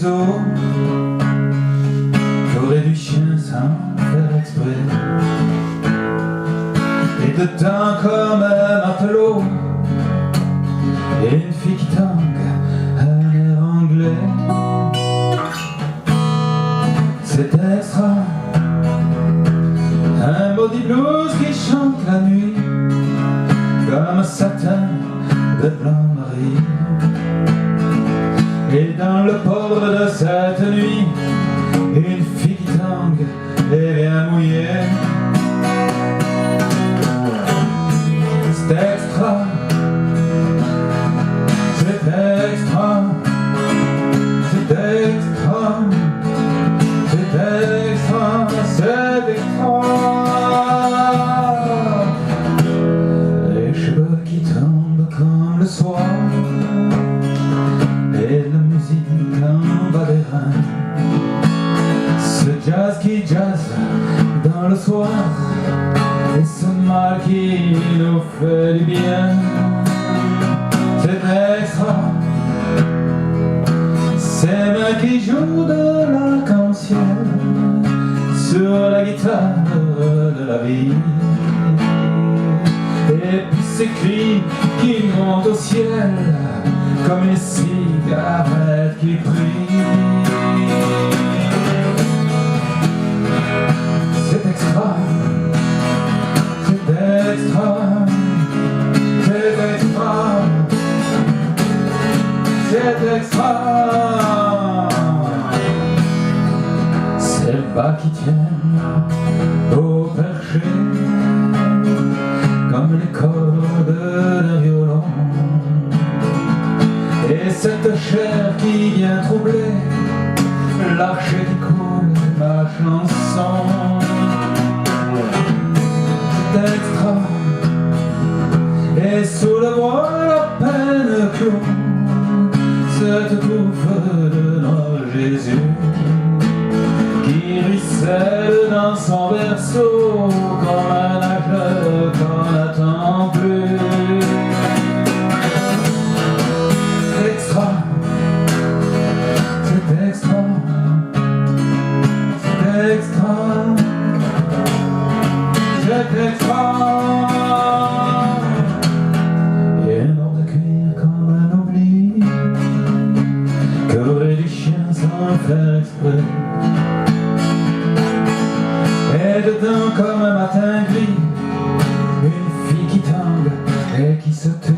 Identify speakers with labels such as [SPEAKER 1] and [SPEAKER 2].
[SPEAKER 1] couteau, qu'aurait du chien sans faire exprès. Et dedans comme un matelot, et une fille qui tangue un air anglais. C'est extra, un body blues qui chante la nuit comme un satin de blanc-marie. Et dans le port de cette nuit, une fille qui tangue et bien mouillée. C'est extra, c'est extra, c'est extra, c'est extra, c'est extra. Les cheveux qui tombent comme le soir, et la musique en bas des reins. Ce jazz qui jazz dans le soir, et ce mal qui nous fait du bien. C'est extra, ces mains qui jouent de l'arc-en-ciel sur la guitare de la vie. Et puis ces cris qui montent au ciel comme une cigarette qui brille. C'est extra, c'est extra, c'est extra, c'est extra. C'est le bas qui tiennent au perché comme les cordes d'un violon. Et cette chair qui vient troubler l'archer qui coule ma chanson. C'est extra, et sous le voile à peine clos, cette touffe de notre Jésus qui ruisselle dans son berceau comme un nageur qu'on n'attend plus. C'est extra, c'est extra, c'est extra, c'est extra. Et un or de cuir comme un oubli, qu'aurait du chien sans faire exprès. Et dedans comme un matin gris, une fille qui tangue et qui se tait.